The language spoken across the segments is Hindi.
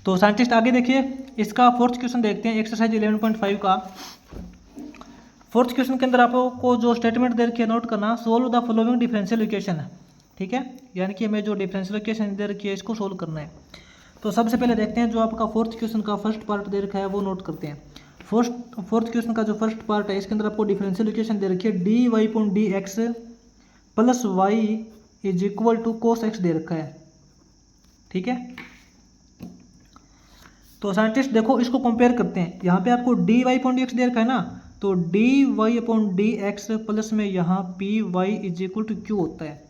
तो साइंटिस्ट आगे देखिए, इसका फोर्थ क्वेश्चन देखते हैं एक्सरसाइज 11.5 का। फोर्थ क्वेश्चन के अंदर आपको जो स्टेटमेंट दे रखी है नोट करना, solve the following differential equation. ठीक है, यानी कि हमें जो डिफरेंशियल इक्वेशन दे रखी है इसको सोल्व करना है। तो सबसे पहले देखते हैं जो आपका फोर्थ क्वेश्चन का फर्स्ट पार्ट दे रखा है वो नोट करते हैं। फोर्थ क्वेश्चन का जो फर्स्ट पार्ट है इसके अंदर आपको डिफरेंशियल इक्वेशन दे रखी है d Y point d x plus y is equal to cos x दे रखा है। ठीक है, तो साइंटिस्ट देखो इसको कंपेयर करते हैं। यहाँ पे आपको d Y point d x दे रखा है ना, तो d y upon d x plus में यहाँ p y is equal to q होता है।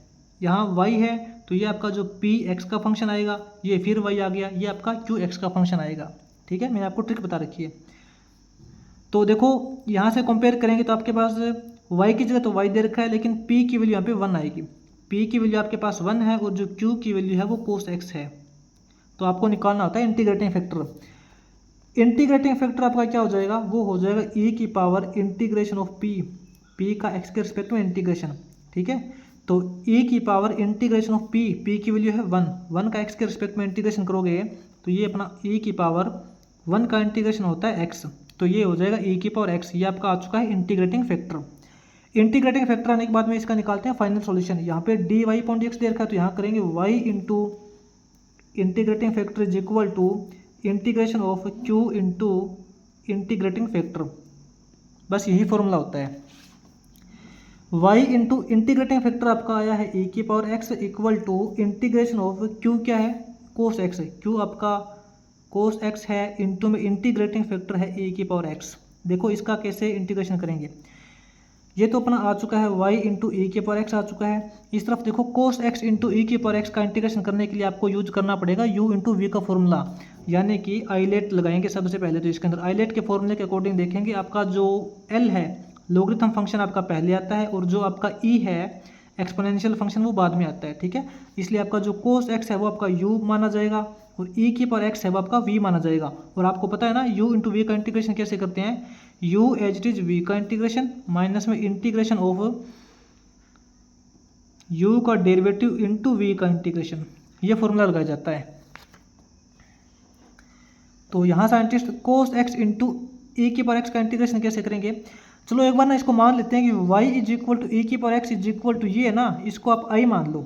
यहाँ वाई है तो ये आपका जो पी एक्स का फंक्शन आएगा, ये फिर वाई आ गया, ये आपका क्यू एक्स का फंक्शन आएगा। ठीक है, मैंने आपको ट्रिक बता रखी है। तो देखो यहाँ से कंपेयर करेंगे तो आपके पास y की जगह तो y दे रखा है, लेकिन p की वैल्यू यहाँ पे 1 आएगी। p की वैल्यू आपके पास 1 है और जो q की वैल्यू है वो cos x है। तो आपको निकालना होता है इंटीग्रेटिंग फैक्टर। इंटीग्रेटिंग फैक्टर आपका क्या हो जाएगा, वो हो जाएगा e की पावर इंटीग्रेशन ऑफ p का x के रिस्पेक्ट में इंटीग्रेशन। ठीक है, तो e की पावर इंटीग्रेशन ऑफ p की वैल्यू है 1 का x के रिस्पेक्ट में इंटीग्रेशन करोगे तो ये अपना e की पावर 1 का इंटीग्रेशन होता है x, तो ये हो जाएगा e की पावर x। ये आपका आ चुका है इंटीग्रेटिंग फैक्टर। इंटीग्रेटिंग फैक्टर आने के बाद में इसका निकालते हैं फाइनल सॉल्यूशन। यहाँ पे डी वाई पॉइंट एक्स दे रखा है तो यहाँ करेंगे y into integrating factor is equal to integration of q into integrating factor. बस यही फॉर्मूला होता है। y इंटू इंटीग्रेटिंग फैक्टर आपका आया है e की power x equal to integration of q क्या है, कोस x। q आपका कोस x है, इंटू में इंटीग्रेटिंग फैक्टर है e की पावर x। देखो इसका कैसे इंटीग्रेशन करेंगे, ये तो अपना आ चुका है y इंटू ई की पावर x आ चुका है। इस तरफ देखो कोस x इंटू ई की पावर x का इंटीग्रेशन करने के लिए आपको यूज करना पड़ेगा u इंटू वी का फॉर्मूला, यानी कि आइलेट लगाएंगे सबसे पहले। तो इसके अंदर आइलेट के फॉर्मूले के अकॉर्डिंग देखेंगे आपका जो l है लॉगरिथम फंक्शन आपका पहले आता है और जो आपका e है एक्सपोनेंशियल फंक्शन वो बाद में आता है। ठीक है, इसलिए आपका जो कोस x है वो आपका u माना जाएगा और e की पावर x है वो आपका v माना जाएगा। और आपको पता है ना u इंटू वी का इंटीग्रेशन कैसे करते हैं, u as it is v का इंटीग्रेशन माइनस में इंटीग्रेशन ऑफ u का डेरिवेटिव इंटू v का इंटीग्रेशन, ये फॉर्मूला लगाया जाता है। तो यहाँ साइंटिस्ट कोस x इंटू ई की पावर x का इंटीग्रेशन कैसे करेंगे, चलो एक बार ना इसको मान लेते हैं कि y इज इक्वल टू ई की power x is equal to ये है ना, इसको आप i मान लो,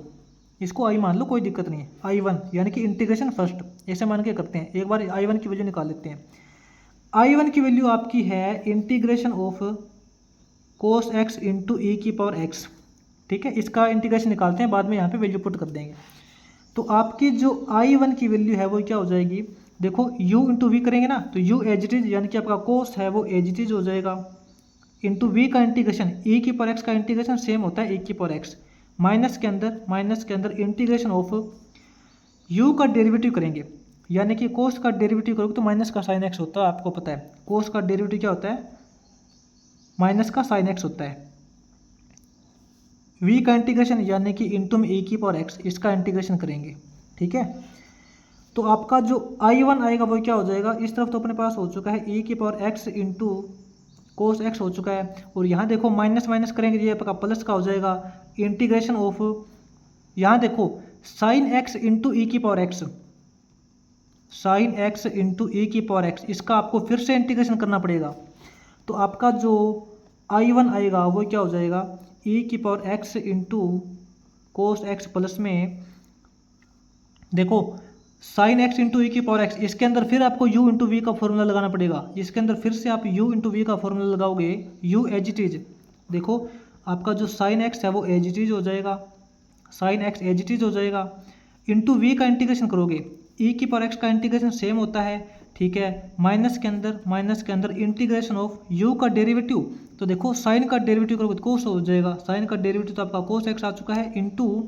इसको i मान लो, कोई दिक्कत नहीं है। i1 यानी कि इंटीग्रेशन फर्स्ट, ऐसे मान के करते हैं। एक बार i1 की वैल्यू निकाल लेते हैं। i1 की वैल्यू आपकी है integration of cos x into ई की पावर x। ठीक है, इसका इंटीग्रेशन निकालते हैं, बाद में यहाँ पे वैल्यू पुट कर देंगे। तो आपकी जो i1 की वैल्यू है वो क्या हो जाएगी, देखो u इंटू वी करेंगे ना, तो u एज इट इज यानी कि आपका कोस है वो एज इट इज हो जाएगा, इंटू वी का इंटीग्रेशन ई की पावर x का इंटीग्रेशन सेम होता है e की पावर x, माइनस के अंदर इंटीग्रेशन ऑफ u का डेरिवेटिव करेंगे, यानी कि कोस का डेरिवेटिव करोगे तो माइनस का साइन x होता है। आपको पता है कोस का डेरिवेटिव क्या होता है, माइनस का साइन x होता है। v का इंटीग्रेशन यानी कि इंटू में e की पावर x, इसका इंटीग्रेशन करेंगे। ठीक है, तो आपका जो i1 आएगा वो क्या हो जाएगा, इस तरफ तो अपने पास हो चुका है e की power x into cos x हो चुका है, और यहाँ देखो माइनस माइनस करेंगे ये आपका प्लस का हो जाएगा, इंटीग्रेशन ऑफ यहाँ देखो साइन x इंटू ई की power x, sine x into ई की पावर x, इसका आपको फिर से इंटीग्रेशन करना पड़ेगा। तो आपका जो i1 आएगा वो क्या हो जाएगा, e की power x into cos x plus में देखो साइन x इंटू ई की पावर x, इसके अंदर फिर आपको u इंटू वी का फॉर्मूला लगाना पड़ेगा। इसके अंदर फिर से आप u इंटू वी का फॉर्मूला लगाओगे, u एज इट इज, देखो आपका जो साइन x है वो एज इट इज हो जाएगा, sine x as it is हो जाएगा, इंटू वी का इंटीग्रेशन करोगे, e की पावर x का इंटीग्रेशन सेम होता है। ठीक है, माइनस के अंदर इंटीग्रेशन ऑफ u का डेरिवेटिव, तो देखो साइन का डेरिवेटिव करोगे तो कोस हो जाएगा, साइन का डेरिवेटिव तो आपका कोस x आ चुका है, इंटू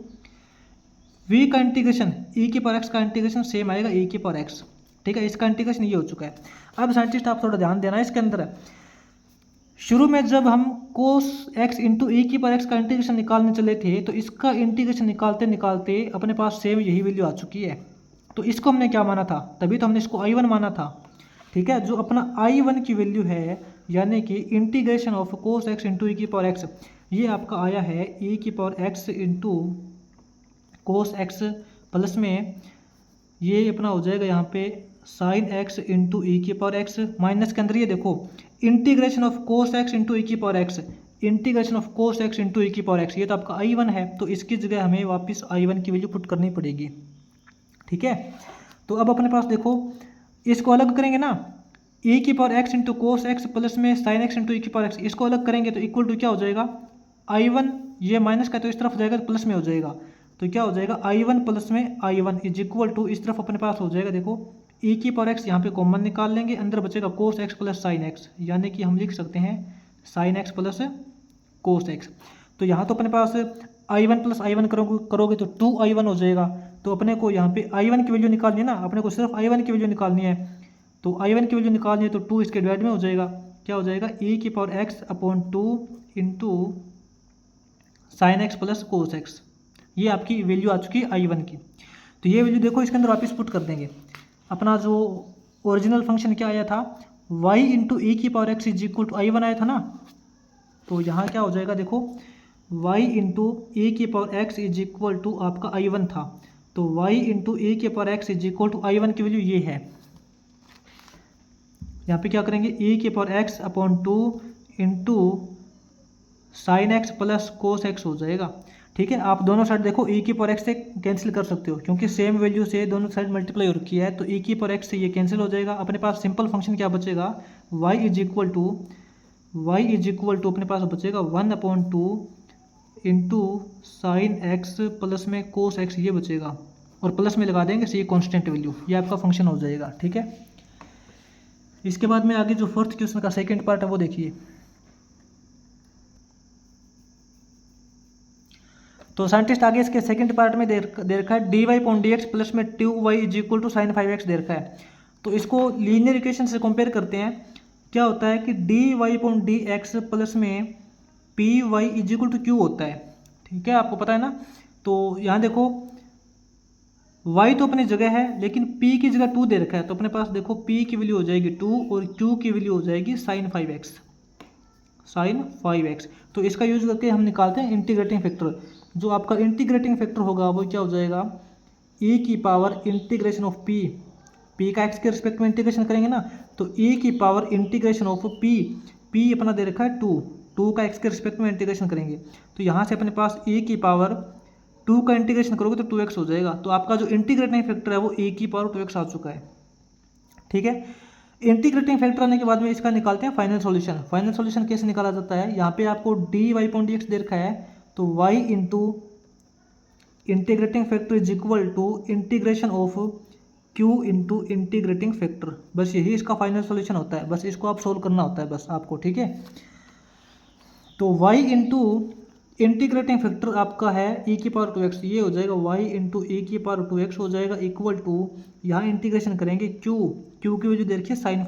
v का इंटीग्रेशन e की पावर x का इंटीग्रेशन सेम आएगा e की पावर x। ठीक है, इसका इंटीग्रेशन ये हो चुका है। अब साइंटिस्ट आप थोड़ा ध्यान देना, इसके अंदर शुरू में जब हम कोस x इंटू ई की पावर x का इंटीग्रेशन निकालने चले थे तो इसका इंटीग्रेशन निकालते निकालते अपने पास सेम यही वैल्यू आ चुकी है। तो इसको हमने क्या माना था, तभी तो हमने इसको i1 माना था। ठीक है, जो अपना i1 की वैल्यू है यानी कि integration of cos x into ई की पावर x, ये आपका आया है e की power x into cos x plus में ये अपना हो जाएगा यहाँ पे साइन एक्स इंटू ई की पावर एक्स, माइनस के अंदर ये देखो integration of cos x into ई की power x, integration of cos x into ई की पावर एक्स, ये तो आपका I1 है, तो इसकी जगह हमें वापस I1 की वैल्यू पुट करनी पड़ेगी। ठीक है, तो अब अपने पास देखो इसको अलग करेंगे ना, ई की power x into cos x plus में साइन एक्स इंटू ई की पावर एक्स, इसको अलग करेंगे तो इक्वल टू क्या हो जाएगा I1, ये माइनस का तो इस तरफ हो जाएगा प्लस में हो जाएगा, तो क्या हो जाएगा I1 प्लस में I1 इज इक्वल टू इस तरफ अपने पास हो जाएगा देखो ई की पावर एक्स, यहाँ पे कॉमन निकाल लेंगे, अंदर बचेगा cos x plus sine x, यानी कि हम लिख सकते हैं sign X plus cos x. तो यहाँ तो अपने पास I1 प्लस I1 करोगे तो 2I1 हो जाएगा, तो अपने को यहाँ पे I1 की वैल्यू निकालनी है ना, अपने को सिर्फ I1 की वैल्यू निकालनी है, तो I1 की वैल्यू निकालनी है तो 2 इसके डिवाइड में हो जाएगा, क्या हो जाएगा ई की power x upon 2 into sine X plus cos x, ये आपकी वैल्यू आ चुकी है I1 की। तो ये वैल्यू देखो इसके अंदर वापस पुट कर देंगे, अपना जो ओरिजिनल फंक्शन क्या आया था y इंटू ई की power X is equal to I1 आया था ना, तो यहाँ क्या हो जाएगा देखो y इंटू ई की power X is equal to आपका I1 था, तो y इंटू ई की power X is equal to I1 की वैल्यू ये है, यहाँ पे क्या करेंगे ई की power x upon 2 into sine X plus cos x हो जाएगा। ठीक है, आप दोनों साइड देखो ई की पावर एक्स से कैंसिल कर सकते हो, क्योंकि सेम वैल्यू से दोनों साइड मल्टीप्लाई हो रखी है, तो ई की पावर एक्स से ये कैंसिल हो जाएगा, अपने पास सिंपल फंक्शन क्या बचेगा y इज इक्वल टू अपने पास बचेगा 1/2 इंटू साइन एक्स प्लस में कोस एक्स, ये बचेगा, और प्लस में लगा देंगे सी कॉन्स्टेंट वैल्यू, ये आपका फंक्शन हो जाएगा। ठीक है, इसके बाद में आगे जो फोर्थ क्वेश्चन का सेकेंड पार्ट है वो देखिए। तो साइंटिस्ट आगे इसके सेकंड पार्ट में दे रखा है dy अपॉन dx प्लस में 2y is equal to sine 5x दे रखा है, तो इसको लीनियर इक्वेशन से कंपेयर करते हैं। क्या होता है कि dy अपॉन dx प्लस में py is equal to q होता है। ठीक है, आपको पता है ना, तो यहाँ देखो y तो अपनी जगह है, लेकिन p की जगह 2 दे रखा है, तो अपने पास देखो p की वैल्यू हो जाएगी 2 और q की वैल्यू हो जाएगी साइन 5x। तो इसका यूज करके हम निकालते हैं इंटीग्रेटिंग फैक्टर। जो आपका इंटीग्रेटिंग फैक्टर होगा वो क्या हो जाएगा e की पावर इंटीग्रेशन ऑफ p का x के रिस्पेक्ट में इंटीग्रेशन करेंगे ना, तो e की पावर इंटीग्रेशन ऑफ p अपना दे रखा है 2 का x के रिस्पेक्ट में इंटीग्रेशन करेंगे, तो यहाँ से अपने पास e की पावर 2 का इंटीग्रेशन करोगे तो 2x हो जाएगा, तो आपका जो इंटीग्रेटिंग फैक्टर है वो e की पावर 2x आ चुका है। ठीक है, इंटीग्रेटिंग फैक्टर आने के बाद में इसका निकालते हैं फाइनल सॉल्यूशन। फाइनल सॉल्यूशन कैसे निकाला जाता है, यहाँ पे आपको dy अपॉन dx दे रखा है, तो y into integrating factor is equal to integration of q into integrating factor, बस यही इसका फाइनल सॉल्यूशन होता है, बस इसको आप सोल्व करना होता है बस आपको। ठीक है, तो y इंटू इंटीग्रेटिंग फैक्टर आपका है e की पावर 2x, ये हो जाएगा y इंटू e की पावर 2x हो जाएगा इक्वल टू, यहाँ इंटीग्रेशन करेंगे q की वैल्यू दे रखिए साइन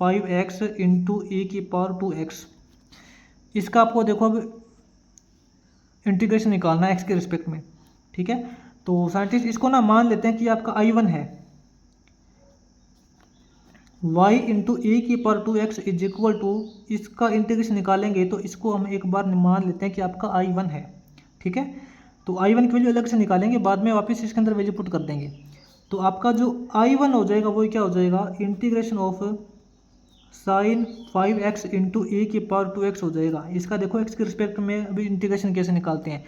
5x इंटू e की पावर 2x। इसका आपको देखो अब इंटीग्रेशन निकालना है x के रिस्पेक्ट में। ठीक है, तो साइंटिस्ट इसको ना मान लेते हैं कि आपका I1 है, y इंटू ई की power 2x is equal to, इसका इंटीग्रेशन निकालेंगे तो इसको हम एक बार मान लेते हैं कि आपका I1 है। ठीक है, तो I1 की वैल्यू अलग से निकालेंगे, बाद में वापस इसके अंदर वैल्यू पुट कर देंगे, तो आपका जो I1 हो जाएगा वो क्या हो जाएगा integration of sine 5x into ई की पावर 2x हो जाएगा। इसका देखो x के रिस्पेक्ट में अभी इंटीग्रेशन कैसे निकालते हैं,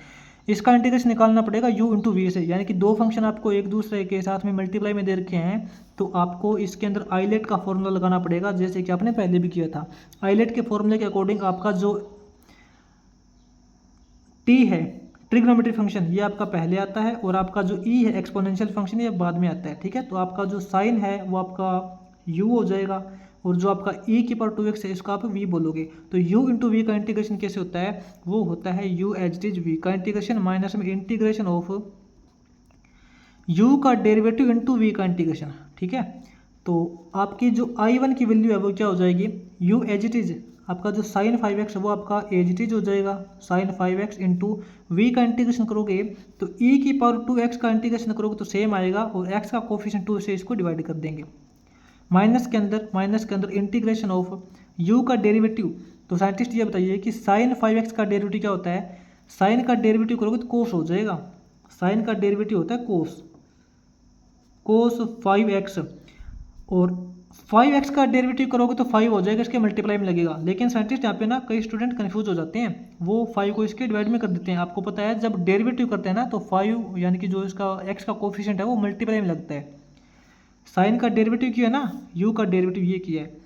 इसका इंटीग्रेशन निकालना पड़ेगा u इंटू वी से, यानी कि दो फंक्शन आपको एक दूसरे के साथ में मल्टीप्लाई में दे रखे हैं, तो आपको इसके अंदर आइलेट का फॉर्मूला लगाना पड़ेगा, जैसे कि आपने पहले भी किया था। आइलेट के फॉर्मूले के अकॉर्डिंग आपका जो t है ट्रिग्नोमेट्री फंक्शन, ये आपका पहले आता है, और आपका जो e है एक्सपोनेंशियल फंक्शन, ये बाद में आता है। ठीक है, तो आपका जो साइन है वो आपका u हो जाएगा, और जो आपका e की पावर 2x है इसका आप v बोलोगे, तो u इंटू वी का इंटीग्रेशन कैसे होता है, वो होता है u as it is v का इंटीग्रेशन माइनस में इंटीग्रेशन ऑफ u का डेरिवेटिव इंटू v का इंटीग्रेशन। ठीक है, तो आपकी जो I1 की वैल्यू है वो क्या हो जाएगी u एज इट इज, आपका जो साइन 5x है वो आपका एज इट इज हो जाएगा साइन 5x इंटू वी का इंटीग्रेशन करोगे तो e की पावर 2x का इंटीग्रेशन करोगे तो सेम आएगा, और x का कोफिशिएंट 2 से इसको डिवाइड कर देंगे। माइनस के अंदर इंटीग्रेशन ऑफ u का डेरिवेटिव, तो साइंटिस्ट ये बताइए कि साइन 5x का डेरिवेटिव क्या होता है, साइन का डेरिवेटिव करोगे तो कोस हो जाएगा, साइन का डेरिवेटिव होता है कोस। कोस 5x, और 5x का डेरिवेटिव करोगे तो 5 हो जाएगा, इसके मल्टीप्लाई में लगेगा। लेकिन साइंटिस्ट यहाँ पे ना कई स्टूडेंट कंफ्यूज हो जाते हैं, वो 5 को इसके डिवाइड में कर देते हैं। आपको पता है जब डेरिवेटिव करते हैं ना तो 5 यानी कि जो इसका x का कोफिशिएंट है वो मल्टीप्लाई में लगता है। साइन का डेरिवेटिव किया है ना, u का डेरिवेटिव ये किया है,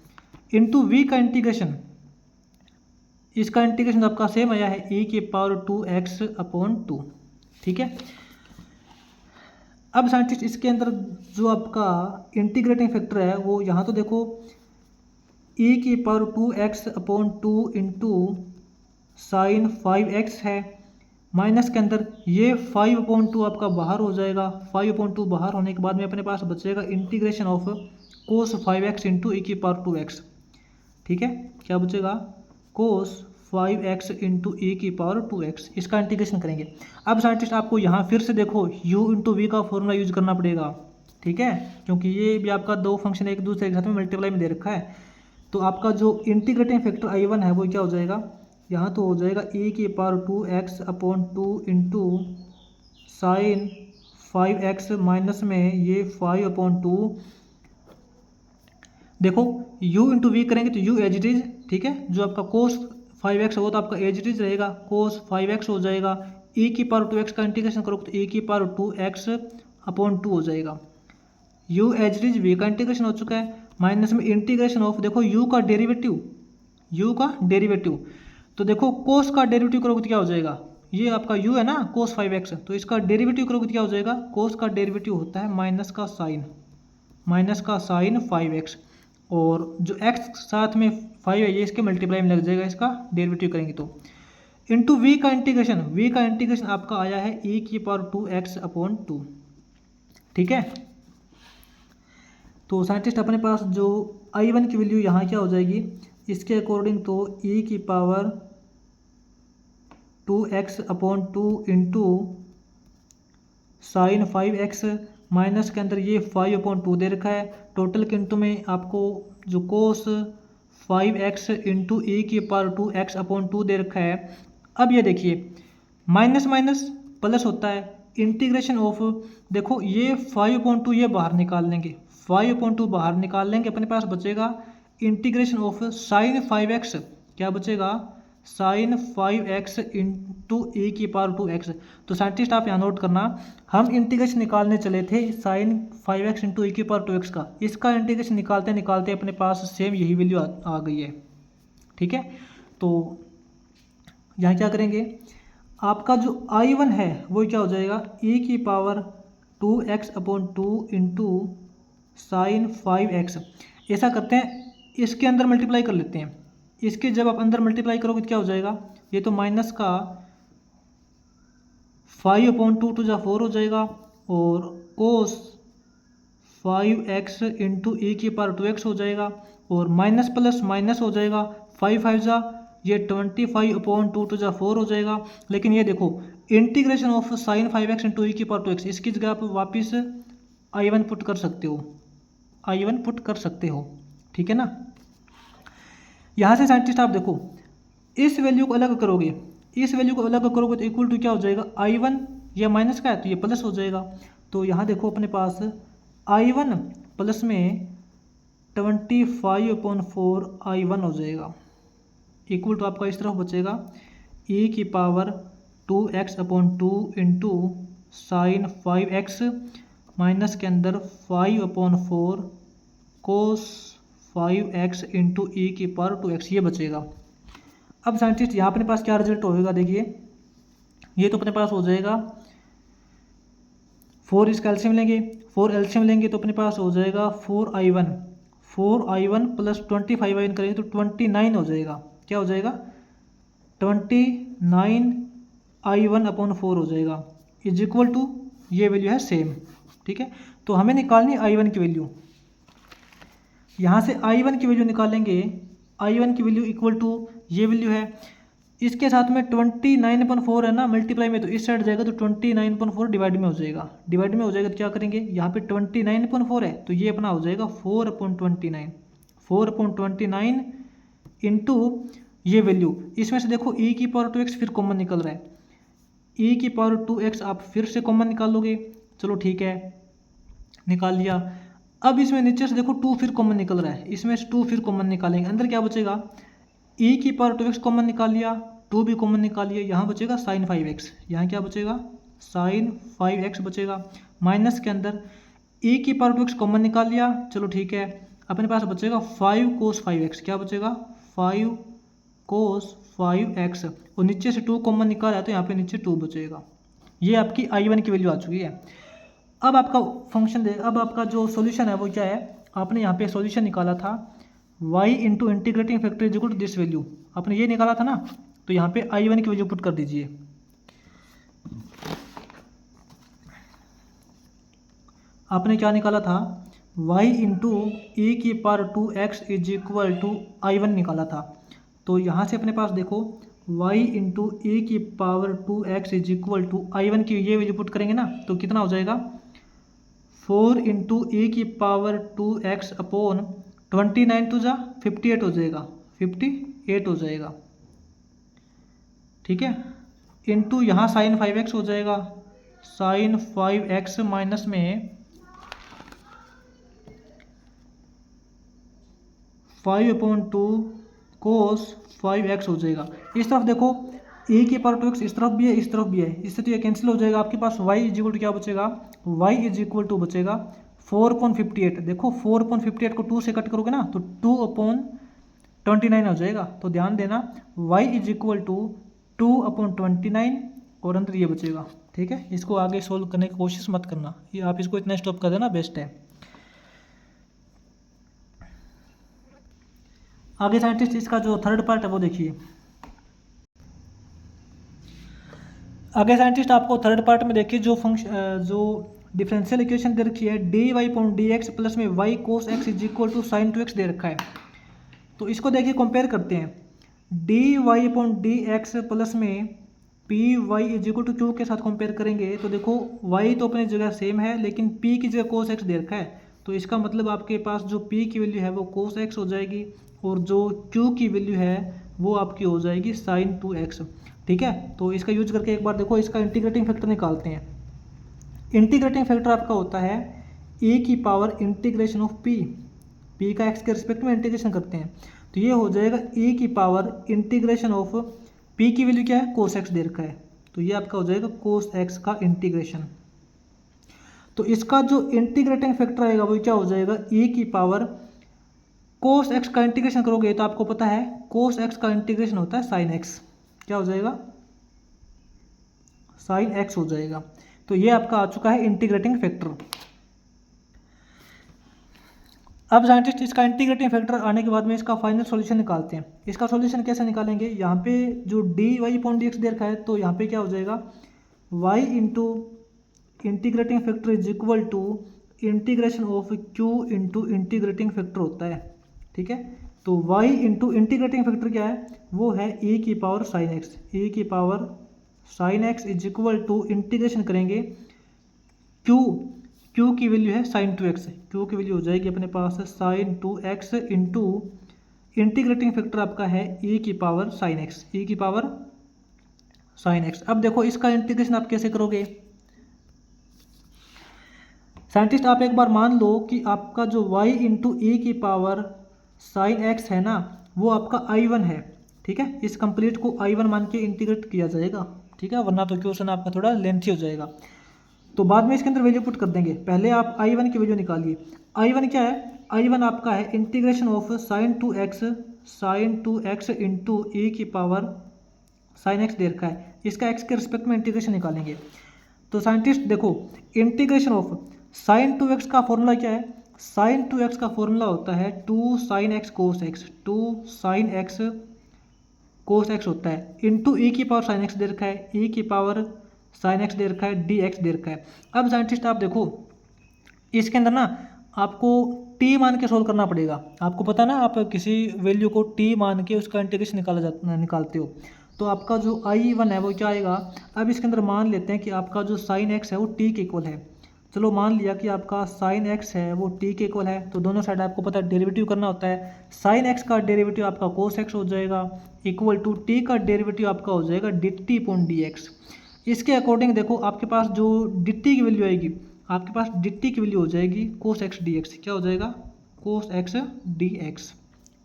इंटू v का इंटीग्रेशन, इसका इंटीग्रेशन आपका सेम आया है e⁻²x/2। ठीक है। अब साइंटिस्ट इसके अंदर जो आपका इंटीग्रेटिंग फैक्टर है वो यहाँ तो देखो e⁻²x/2 इंटू साइन 5x है, माइनस के अंदर ये 5/2 आपका बाहर हो जाएगा। 5/2 बाहर होने के बाद में अपने पास बचेगा integration of cos 5x into e⁻²x। ठीक है, क्या बचेगा, कोस 5x इंटू e⁻²x, इसका इंटीग्रेशन करेंगे। अब साइंटिस्ट आपको यहाँ फिर से देखो u इंटू वी का फॉर्मूला यूज करना पड़ेगा। ठीक है, क्योंकि ये भी आपका दो फंक्शन एक दूसरे के साथ में मल्टीप्लाई में दे रखा है। तो आपका जो इंटीग्रेटिंग फैक्टर I1 है वो क्या हो जाएगा, यहाँ तो हो जाएगा e⁻²x/2 into sine 5x minus में ये 5/2। देखो u इंटू वी करेंगे तो u एज इट इज, ठीक है, जो आपका कोस 5x है वो तो आपका एज इट इज रहेगा, कोस 5x हो जाएगा। e⁻²x का इंटीग्रेशन करोगे तो e⁻²x/2 हो जाएगा। u as it is v का इंटीग्रेशन हो चुका है, माइनस में इंटीग्रेशन ऑफ देखो u का डेरिवेटिव, तो देखो कोस का डेरिवेटिव करोगे तो क्या हो जाएगा, ये आपका u है ना कोस 5x, तो इसका डेरिवेटिव करोगे तो क्या हो जाएगा, कोस का डेरिवेटिव होता है माइनस का साइन 5x, और जो x साथ में 5 है ये इसके मल्टीप्लाई में लग जाएगा, इसका डेरिवेटिव करेंगे तो इंटू v का इंटीग्रेशन आपका आया है e⁻²x/2। ठीक है, तो साइंटिस्ट अपने पास जो I1 की वैल्यू यहाँ क्या हो जाएगी, इसके अकॉर्डिंग तो e⁻²x/2 into sine 5x, minus के अंदर ये 5/2 दे रखा है, टोटल के इंटू में आपको जो कोस 5x इंटू e⁻²x/2 दे रखा है। अब ये देखिए माइनस माइनस प्लस होता है, इंटीग्रेशन ऑफ देखो ये 5/2 ये बाहर निकाल लेंगे, 5/2 बाहर निकाल लेंगे, अपने पास बचेगा इंटीग्रेशन ऑफ साइन 5x, क्या बचेगा, साइन 5x इंटू e⁻²x। तो साइंटिस्ट आप यहाँ नोट करना, हम इंटीग्रेशन निकालने चले थे साइन 5x इंटू e⁻²x का, इसका इंटीग्रेशन निकालते निकालते अपने पास सेम यही वैल्यू आ गई है। ठीक है, तो यहाँ क्या करेंगे, आपका जो I1 है वो क्या हो जाएगा, e⁻²x/2 इंटू साइन 5x। ऐसा करते हैं इसके अंदर मल्टीप्लाई कर लेते हैं, इसके जब आप अंदर मल्टीप्लाई करोगे तो क्या हो जाएगा, ये तो माइनस का 5/2 टू 4 हो जाएगा, और कोस 5x इंटू e⁻²x हो जाएगा, और माइनस प्लस माइनस हो जाएगा, 5 ये 25/2 टू 4 हो जाएगा। लेकिन ये देखो integration of sine 5x into e⁻²x, इसकी जगह आप वापस I1 पुट कर सकते हो। ठीक है ना, यहाँ से साइंटिस्ट आप देखो इस वैल्यू को अलग करोगे, तो इक्वल टू क्या हो जाएगा, I1 ये माइनस का है तो ये प्लस हो जाएगा। तो यहाँ देखो अपने पास I1 प्लस में 25/4 I1 हो जाएगा, इक्वल टू आपका इस तरफ बचेगा e⁻²x/2 into sine 5x, minus के अंदर 5/4 कोस 5x इंटू e⁻²x, ये बचेगा। अब साइंटिस्ट यहाँ अपने पास क्या रिजल्ट होगा, देखिए ये तो अपने पास हो जाएगा 4 इसका एलसीएम लेंगे, 4 एलसीएम लेंगे तो अपने पास हो जाएगा 4I1 प्लस 25I1 करेंगे तो 29 हो जाएगा, क्या हो जाएगा, 29I1/4 हो जाएगा, इज इक्वल टू ये वैल्यू है सेम। ठीक है, तो हमें निकालनी I1 की वैल्यू, यहाँ से I1 की वैल्यू निकालेंगे, I1 की वैल्यू इक्वल टू ये वैल्यू है, इसके साथ में 29/4 है ना मल्टीप्लाई में, तो इस साइड जाएगा तो 29/4 डिवाइड में हो जाएगा, तो क्या करेंगे, यहाँ पे 29/4 है तो ये अपना हो जाएगा 4/29 इंटू ये वैल्यू, इसमें से देखो e⁻²x फिर कॉमन निकल रहा है, e⁻²x आप फिर से कॉमन निकाल लोगे, चलो ठीक है, निकाल लिया। अब इसमें नीचे से देखो 2 फिर कॉमन निकल रहा है, इसमें से 2 फिर कॉमन निकालेंगे, अंदर क्या बचेगा, e की पावर 2x कॉमन निकाल लिया, 2 भी कॉमन निकाल लिया, यहाँ बचेगा साइन 5x, यहाँ क्या बचेगा साइन 5x बचेगा। माइनस के अंदर e की पावर 2x कॉमन निकाल लिया, चलो ठीक है, अपने पास बचेगा 5 cos 5x, क्या बचेगा 5 cos 5x, और नीचे से 2 कॉमन निकाला तो यहाँ पे नीचे 2 बचेगा। ये आपकी I1 की वैल्यू आ चुकी है। अब आपका फंक्शन अब आपका जो सॉल्यूशन है वो क्या है, आपने यहाँ पे सॉल्यूशन निकाला था y into integrating factor is equal to this value, आपने ये निकाला था ना, तो यहाँ पे I1 की वैल्यू पुट कर दीजिए। आपने क्या निकाला था, y इंटू ई की power 2x is equal to I1 निकाला था, तो यहाँ से अपने पास देखो y इंटू ई की power 2x is equal to I1 की ये वैल्यू पुट करेंगे ना, तो कितना हो जाएगा 4 इंटू ई की पावर 2x अपॉन 29 टू जा 58 हो जाएगा, 58 हो जाएगा, ठीक है, इंटू यहाँ साइन 5x हो जाएगा, साइन 5x माइनस में 5/2 कोस 5x हो जाएगा। इस तरफ देखो e की पावर 2x इस तरफ भी है, इस तरफ भी है, इससे तो ये कैंसिल हो जाएगा, आपके पास y इज इक्वल टू क्या बचेगा, y इज इक्वल टू बचेगा 4/58, देखो 4/58 को 2 से कट करोगे ना तो 2/29 हो जाएगा, तो ध्यान देना y इज इक्वल टू 2/29 और अंदर ये बचेगा, ठीक है। इसको आगे सोल्व करने की कोशिश मत करना, ये आप इसको इतना स्टॉप कर देना, बेस्ट है। आगे साइंटिस्ट इसका जो थर्ड पार्ट है वो देखिए। आगे साइंटिस्ट आपको थर्ड पार्ट में देखिए जो जो डिफरेंशियल इक्वेशन दे रखी है dy/dx प्लस में y cos x is equal to sine 2x दे रखा है, तो इसको देखिए कंपेयर करते हैं। dy/dx प्लस में py is equal to q के साथ कंपेयर करेंगे तो देखो y तो अपनी जगह सेम है लेकिन p की जगह cos x दे रखा है, तो इसका मतलब आपके पास जो p की वैल्यू है वो cos x हो जाएगी और जो q की वैल्यू है वो आपकी हो जाएगी साइन 2x, ठीक है। तो इसका यूज करके एक बार देखो इसका इंटीग्रेटिंग फैक्टर निकालते हैं। इंटीग्रेटिंग फैक्टर आपका होता है e की पावर इंटीग्रेशन ऑफ p का x के रिस्पेक्ट में इंटीग्रेशन करते हैं, तो ये हो जाएगा e की पावर इंटीग्रेशन ऑफ p की वैल्यू क्या है cos x दे रखा है, तो ये आपका हो जाएगा cos x का इंटीग्रेशन। तो इसका जो इंटीग्रेटिंग फैक्टर आएगा वो क्या हो जाएगा e की पावर cos x का इंटीग्रेशन करोगे तो आपको पता है cos x का इंटीग्रेशन होता है sin x, क्या हो जाएगा sin x हो जाएगा। तो ये आपका आ चुका है इंटीग्रेटिंग फैक्टर। अब साइंटिस्ट इसका इंटीग्रेटिंग फैक्टर आने के बाद में इसका फाइनल सॉल्यूशन निकालते हैं। इसका सॉल्यूशन कैसे निकालेंगे, यहाँ पे जो dy/dx दे रखा है तो यहाँ पे क्या हो जाएगा y into integrating factor is equal to integration of q into integrating factor होता है, ठीक है। तो y इंटू इंटीग्रेटिंग फैक्टर क्या है वो है e की पावर साइन x, e की power sine x is equal to integration करेंगे q की वैल्यू है साइन 2x, q की वैल्यू हो जाएगी अपने पास sine 2x into integrating factor आपका है e की पावर साइन x, e की पावर साइन x। अब देखो इसका इंटीग्रेशन आप कैसे करोगे साइंटिस्ट, आप एक बार मान लो कि आपका जो y इंटू ई की पावर साइन x है ना वो आपका I1 है, ठीक है। इस कंप्लीट को I1 मान के इंटीग्रेट किया जाएगा, ठीक है, वरना तो क्वेश्चन आपका थोड़ा लेंथी हो जाएगा। तो बाद में इसके अंदर वैल्यू पुट कर देंगे, पहले आप I1 की वैल्यू निकालिए। I1 क्या है, I1 आपका है integration of sine 2x into ई की पावर साइन x दे रखा है, इसका x के रिस्पेक्ट में इंटीग्रेशन निकालेंगे। तो साइंटिस्ट देखो इंटीग्रेशन ऑफ साइन 2x का फॉर्मूला क्या है, साइन 2x का फॉर्मूला होता है 2 sin x cos x, 2 sin x cos x होता है इंटू ई की पावर साइन x दे रखा है, ई की पावर साइन x दे रखा है, dx दे रखा है। अब साइंटिस्ट आप देखो इसके अंदर ना आपको t मान के सोल्व करना पड़ेगा, आपको पता ना आप किसी वैल्यू को t मान के उसका इंटीग्रेशन निकालते हो, तो आपका जो I1 है वो क्या आएगा। अब इसके अंदर मान लेते हैं कि आपका जो साइन x है वो t के इक्वल है, चलो मान लिया कि आपका साइन x है वो t के इक्वल है, तो दोनों साइड आपको पता है डेरिवेटिव करना होता है। साइन x का डेरिवेटिव आपका cos x हो जाएगा इक्वल टू t का डेरिवेटिव आपका हो जाएगा dt/dx। इसके अकॉर्डिंग देखो आपके पास जो dt की वैल्यू आएगी आपके पास dt की वैल्यू हो जाएगी cos x dx। क्या हो जाएगा? cos x dx।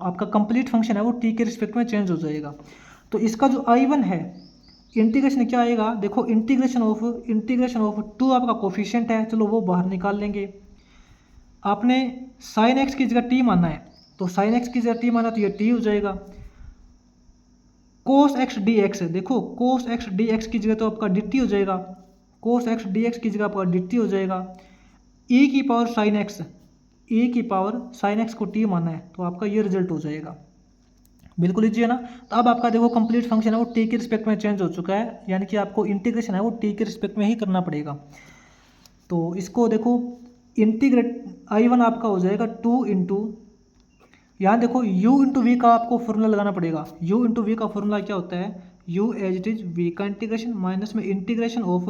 आपका कंप्लीट फंक्शन है वो t के रिस्पेक्ट में चेंज हो जाएगा। तो इसका जो I1 है इंटीग्रेशन क्या आएगा? देखो इंटीग्रेशन ऑफ टू आपका कोफिशिएंट है, चलो वो बाहर निकाल लेंगे। आपने साइन एक्स की जगह टी माना है, तो साइन एक्स की जगह टी माना तो ये टी हो जाएगा। कोस एक्स डी एक्स, देखो कोस एक्स डी एक्स की जगह तो आपका डी टी हो जाएगा, कोस एक्स डी एक्स की जगह आपका डी टी हो जाएगा। ई की पावर साइन एक्स, ई की पावर साइन एक्स को टी माना है, तो आपका ये रिजल्ट हो जाएगा। बिल्कुल इजी है ना। तो अब आपका देखो कंप्लीट फंक्शन है वो टी के रिस्पेक्ट में चेंज हो चुका है, यानी कि आपको इंटीग्रेशन है वो टी के रिस्पेक्ट में ही करना पड़ेगा। तो इसको देखो इंटीग्रेट I1 आपका हो जाएगा 2 इंटू, यहाँ देखो u इंटू वी का आपको फॉर्मूला लगाना पड़ेगा। u इंटू वी का फॉर्मूला क्या होता है? u as it is v का इंटीग्रेशन माइनस में इंटीग्रेशन ऑफ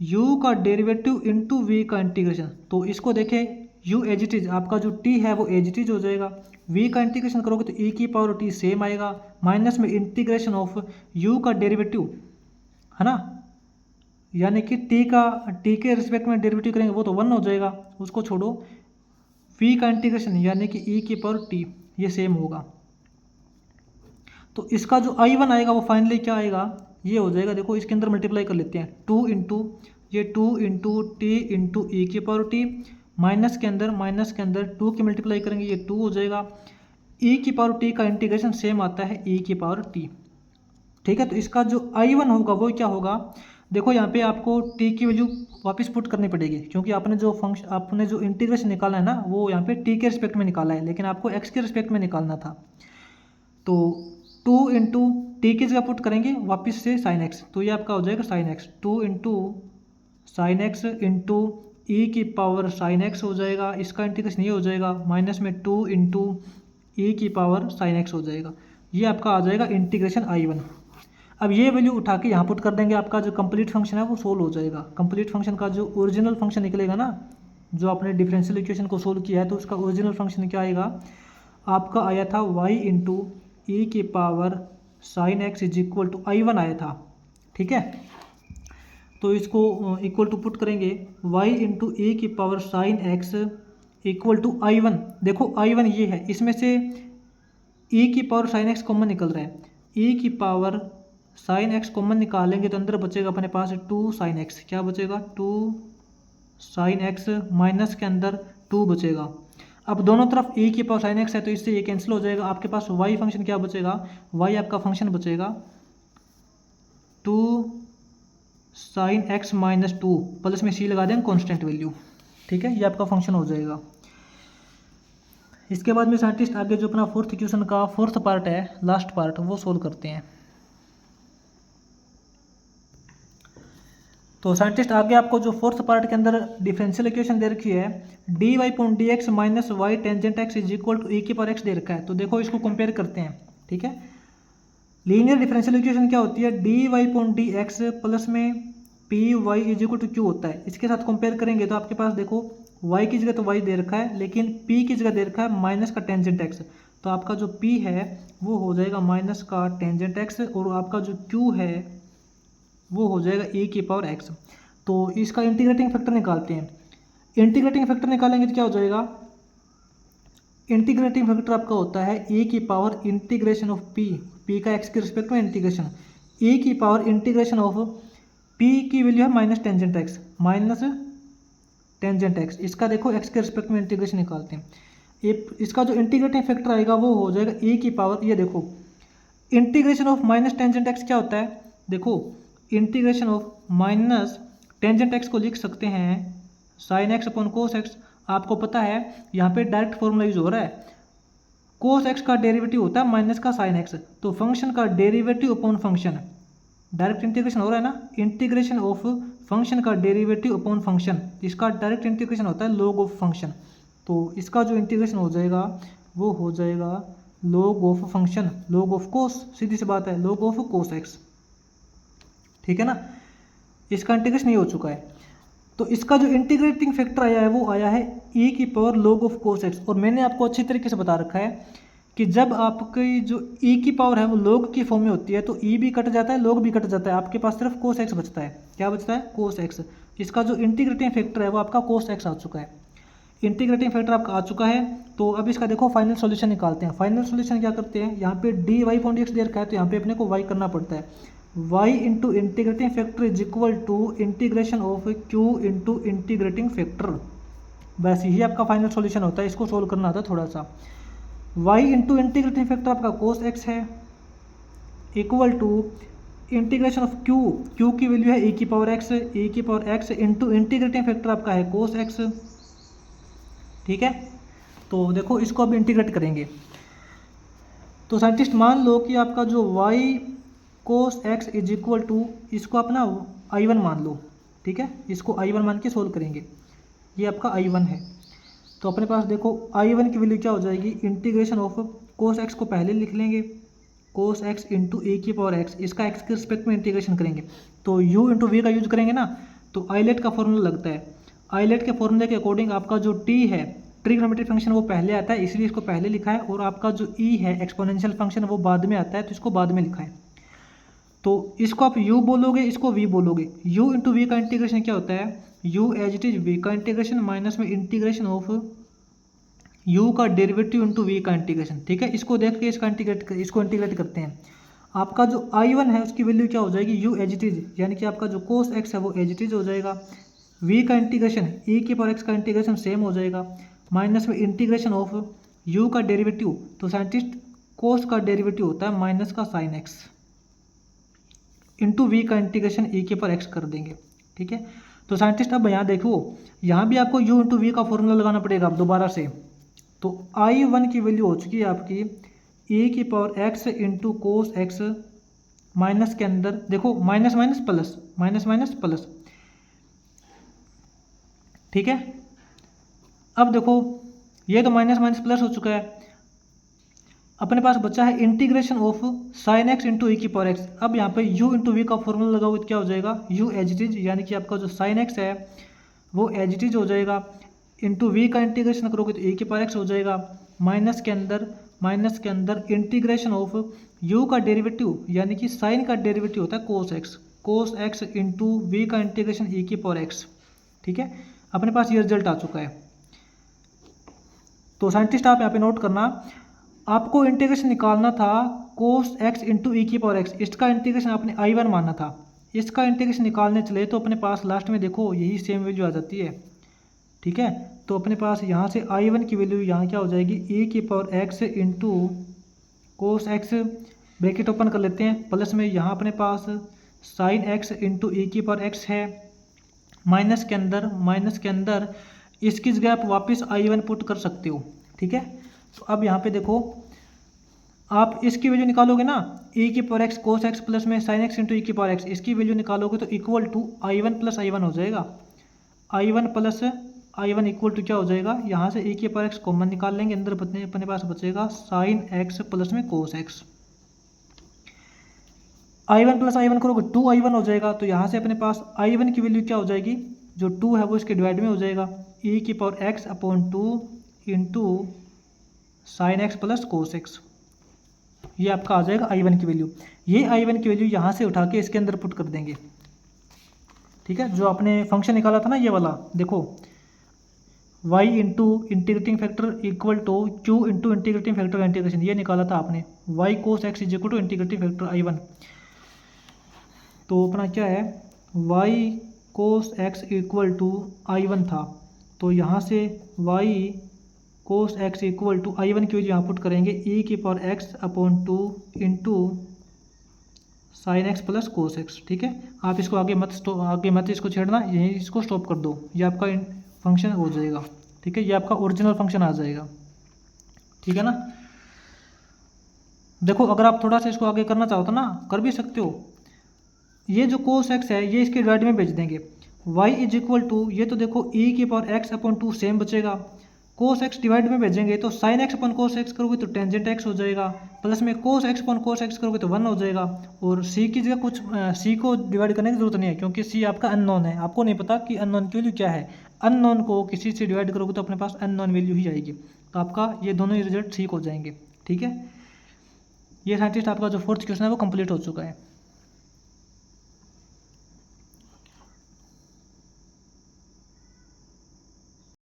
u का डेरिवेटिव इंटू v का इंटीग्रेशन। तो इसको देखें u एज इट इज, आपका जो t है वो एज इट इज हो जाएगा, v का इंटीग्रेशन करोगे तो e की पावर t सेम आएगा, माइनस में इंटीग्रेशन ऑफ u का डेरिवेटिव, है ना, यानी कि t के रिस्पेक्ट में डेरिवेटिव करेंगे वो तो 1 हो जाएगा, उसको छोड़ो, v का इंटीग्रेशन यानी कि e की पावर t ये सेम होगा। तो इसका जो I1 आएगा वो फाइनली क्या आएगा? ये हो जाएगा, देखो इसके अंदर मल्टीप्लाई कर लेते हैं, 2 इंटू ये 2 इंटू टी इंटू ई की पावर टी, माइनस के अंदर 2 की मल्टीप्लाई करेंगे ये 2 हो जाएगा। e की पावर t का इंटीग्रेशन सेम आता है e की पावर t, ठीक है। तो इसका जो I1 होगा वो क्या होगा? देखो यहाँ पे आपको t की वैल्यू वापस पुट करनी पड़ेगी, क्योंकि आपने जो इंटीग्रेशन निकाला है ना वो यहाँ पे t के रिस्पेक्ट में निकाला है, लेकिन आपको x के रिस्पेक्ट में निकालना था। तो 2 इंटू टी की जगह पुट करेंगे वापस से साइन एक्स, तो ये आपका हो जाएगा sine x, 2 into sine x into ई की पावर साइन एक्स हो जाएगा, इसका इंटीग्रेशन ये हो जाएगा, माइनस में 2 इंटू ई की पावर साइन एक्स हो जाएगा। ये आपका आ जाएगा इंटीग्रेशन I1। अब ये वैल्यू उठा के यहाँ पुट कर देंगे, आपका जो कंप्लीट फंक्शन है वो सोल्व हो जाएगा। कंप्लीट फंक्शन का जो ओरिजिनल फंक्शन निकलेगा ना, जो आपने डिफरेंशियल इक्वेशन को सोल्व किया है, तो उसका ओरिजिनल फंक्शन क्या आएगा? आपका आया था y इंटू ई की power sine X is equal to I1 आया था, ठीक है। तो इसको इक्वल टू पुट करेंगे, y इंटू ई की power sine X equal to I1। देखो I1 ये है, इसमें से e की पावर साइन एक्स कॉमन निकल रहा है, e की पावर साइन एक्स कॉमन निकालेंगे तो अंदर बचेगा अपने पास 2 साइन एक्स, क्या बचेगा? 2 साइन एक्स, माइनस के अंदर 2 बचेगा। अब दोनों तरफ e की पावर साइन एक्स है तो इससे ये कैंसिल हो जाएगा, आपके पास y फंक्शन क्या बचेगा? y आपका फंक्शन बचेगा 2 साइन एक्स माइनस 2, प्लस में c लगा देंगे कॉन्स्टेंट वैल्यू, ठीक है, ये आपका फंक्शन हो जाएगा। इसके बाद में साइंटिस्ट आगे जो अपना फोर्थ इक्वेशन का फोर्थ पार्ट है, लास्ट पार्ट, वो सोल्व करते हैं। तो साइंटिस्ट आगे आपको जो फोर्थ पार्ट के अंदर डिफरेंशियल इक्वेशन दे रखी है, d Y point d x minus y tangent x is equal to ई की पावर एक्स दे रखा है। तो देखो इसको कंपेयर करते हैं, ठीक है। लीनियर डिफरेंशियल इक्वेशन क्या होती है? D Y point d x plus में p y is equal to q होता है। इसके साथ कंपेयर करेंगे तो आपके पास देखो y की जगह तो y दे रखा है, लेकिन p की जगह दे रखा है माइनस का टेंजेंट x, तो आपका जो p है वो हो जाएगा माइनस का टेंजेंट x, और आपका जो q है वो हो जाएगा e की पावर x। तो इसका इंटीग्रेटिंग फैक्टर निकालते हैं। इंटीग्रेटिंग फैक्टर निकालेंगे तो क्या हो जाएगा? इंटीग्रेटिंग फैक्टर आपका होता है e की पावर इंटीग्रेशन ऑफ p का x के रिस्पेक्ट में इंटीग्रेशन, e की पावर इंटीग्रेशन ऑफ p की वैल्यू है minus tangent x, minus tangent x, इसका देखो x के रिस्पेक्ट में इंटीग्रेशन निकालते हैं। इसका जो इंटीग्रेटिंग फैक्टर आएगा वो हो जाएगा e की पावर, ये देखो integration of minus tangent x क्या होता है? देखो integration of minus tangent x को लिख सकते हैं sine x upon cos x. आपको पता है यहाँ पे डायरेक्ट फॉर्मूला यूज हो रहा है, कोस एक्स का डेरिवेटिव होता है माइनस का साइन एक्स, तो फंक्शन का derivative upon function, direct integration हो रहा है ना, इंटीग्रेशन ऑफ फंक्शन का डेरिवेटिव अपॉन फंक्शन, इसका डायरेक्ट इंटीग्रेशन होता है लॉग ऑफ फंक्शन। तो इसका जो इंटीग्रेशन हो जाएगा वो हो जाएगा log of function, log of cos, सीधी सी बात है, लॉग ऑफ कोस एक्स, ठीक है ना। इसका इंटीग्रेशन ये हो चुका है। तो इसका जो इंटीग्रेटिंग फैक्टर आया है वो आया है e की power log of cos x. और मैंने आपको अच्छी तरीके से बता रखा है कि जब आपकी जो e की पावर है वो log की फॉर्म में होती है तो e भी कट जाता है, log भी कट जाता है, आपके पास सिर्फ कोस एक्स बचता है। क्या बचता है? Cos x. इसका जो इंटीग्रेटिंग फैक्टर है वो आपका cos x आ चुका है, इंटीग्रेटिंग फैक्टर आपका आ चुका है। तो अब इसका देखो फाइनल सॉल्यूशन निकालते हैं। फाइनल सॉल्यूशन क्या करते हैं, यहाँ पे dy अपॉन dx दे रखा है तो यहाँ पे अपने को y करना पड़ता है। y into integrating factor is equal to integration of q into integrating factor. वैसे ही आपका फाइनल सॉल्यूशन होता है, इसको सोल्व करना आता है थोड़ा सा। y इंटू इंटीग्रेटिंग फैक्टर आपका cos x है equal to integration of q की वैल्यू है e की power x into integrating factor आपका है cos x। ठीक है, तो देखो इसको अब इंटीग्रेट करेंगे। तो साइंटिस्ट मान लो कि आपका जो y cos x is equal to, इसको अपना I1 मान लो। ठीक है, इसको I1 मान के सोल्व करेंगे, ये आपका I1 है। तो अपने पास देखो I1 की वैल्यू क्या हो जाएगी, इंटीग्रेशन ऑफ cos x को पहले लिख लेंगे, cos x इंटू ए की पावर x, इसका x के रिस्पेक्ट में इंटीग्रेशन करेंगे तो u इंटू वी का यूज करेंगे ना, तो आइलेट का फॉर्मूला लगता है। आइलेट के फॉर्मूले के अकॉर्डिंग आपका जो t है ट्रिग्नोमेट्रिक फंक्शन वो पहले आता है, इसलिए इसको पहले लिखा है, और आपका जो e है एक्सपोनेंशियल फंक्शन वो बाद में आता है तो इसको बाद में लिखा है। तो इसको आप u बोलोगे, इसको v बोलोगे। u इंटू वी का इंटीग्रेशन क्या होता है, u as it is v का इंटीग्रेशन माइनस में इंटीग्रेशन ऑफ u का डेरिवेटिव इंटू v का इंटीग्रेशन। ठीक है, इसको देख के इसको इंटीग्रेट करते हैं। आपका जो I1 है उसकी वैल्यू क्या हो जाएगी, u एज इट इज, यानी कि आपका जो cos x है वो एज इट इज हो जाएगा। v का इंटीग्रेशन e की पावर x का इंटीग्रेशन सेम हो जाएगा, माइनस में इंटीग्रेशन ऑफ u का डेरिवेटिव, तो साइंटिस्ट cos का डेरिवेटिव होता है माइनस का sin x इंटू v का इंटीग्रेशन e की पावर x कर देंगे। ठीक है, तो साइंटिस्ट अब यहाँ देखो, यहाँ भी आपको u इंटू वी का फॉर्मूला लगाना पड़ेगा अब दोबारा से। तो I1 की वैल्यू हो चुकी है आपकी e की power x into cos x, minus के अंदर देखो minus minus plus, minus minus plus. ठीक है, अब देखो ये तो माइनस माइनस प्लस हो चुका है, अपने पास बचा है integration of sine x into ई की पावर एक्स। अब यहाँ पे u इंटू वी का फॉर्मूला लगाओगे तो क्या हो जाएगा, u एज इट इज, यानी कि आपका जो साइन एक्स है वो एज इट इज हो जाएगा, इंटू वी का इंटीग्रेशन करोगे तो e की पावर एक्स हो जाएगा, माइनस के अंदर इंटीग्रेशन ऑफ u का डेरिवेटिव, यानी कि साइन का डेरिवेटिव होता है कोस एक्स इंटू वी का इंटीग्रेशन e की पावर एक्स। ठीक है, अपने पास ये रिजल्ट आ चुका है। तो साइंटिस्ट आप यहाँ पे नोट करना, आपको इंटीग्रेशन निकालना था cos x इंटू ई की पावर x, इसका इंटीग्रेशन आपने I1 मानना था। इसका इंटीग्रेशन निकालने चले तो अपने पास लास्ट में देखो यही सेम वैल्यू आ जाती है। ठीक है, तो अपने पास यहाँ से I1 की वैल्यू यहाँ क्या हो जाएगी, e की power x into cos x, bracket open कर लेते हैं, प्लस में यहाँ अपने पास साइन x इंटू ई की पावर x है, माइनस के अंदर इसकी जगह आप वापस I1 पुट कर सकते हो। ठीक है, तो अब यहाँ पे देखो आप इसकी वैल्यू निकालोगे ना, e की पावर x कोस x प्लस में साइन x इंटू ई की पावर x, इसकी वैल्यू निकालोगे तो equal to I1 plus I1 हो जाएगा। I1 plus I1 equal to क्या हो जाएगा, यहाँ से e की पावर x कॉमन निकाल लेंगे, अंदर अपने पास बचेगा साइन x प्लस में कोस x। I1 प्लस I1 करोगे 2I1 हो जाएगा, तो यहाँ से अपने पास I1 की वैल्यू क्या हो जाएगी, जो 2 है वो इसके डिवाइड में हो जाएगा, e की power x upon 2 into sine X plus cos x, ये आपका आ जाएगा I1 की वैल्यू। ये I1 की वैल्यू यहाँ से उठा के इसके अंदर पुट कर देंगे। ठीक है, जो आपने फंक्शन निकाला था ना ये वाला, देखो y into integrating factor equal to q into integrating factor का इंटीग्रेशन, ये निकाला था आपने, y cos X is equal to integrating factor I1। तो अपना क्या है, y cos X equal to I1 था, तो यहाँ से y cos X equal to I1 की वैल्यू यहाँ पुट करेंगे, e की power x upon 2 into sine X plus cos X. ठीक है, आप इसको आगे मत इसको छेड़ना, यहीं इसको स्टॉप कर दो, ये आपका फंक्शन हो जाएगा। ठीक है, ये आपका ओरिजिनल फंक्शन आ जाएगा। ठीक है ना, देखो अगर आप थोड़ा सा इसको आगे करना चाहो तो ना कर भी सकते हो। ये जो कोस एक्स है ये इसके डिवाइड में भेज देंगे, y इज इक्वल टू, ये तो देखो e की पावर x अपॉन 2 सेम बचेगा, कोस एक्स डिवाइड में भेजेंगे तो sine x upon cos x करोगे तो टेंजेंट एक्स हो जाएगा, प्लस में cos x upon cos x करोगे तो 1 हो जाएगा, और सी की जगह कुछ सी को डिवाइड करने की जरूरत नहीं है, क्योंकि सी आपका अननोन है, आपको नहीं पता कि अननोन की वैल्यू क्या है। अननोन को किसी से डिवाइड करोगे तो अपने पास अननोन वैल्यू ही आएगी, तो आपका ये दोनों ही रिजल्ट ठीक हो जाएंगे। ठीक है, ये साइंटिस्ट आपका जो 4th क्वेश्चन है वो कंप्लीट हो चुका है।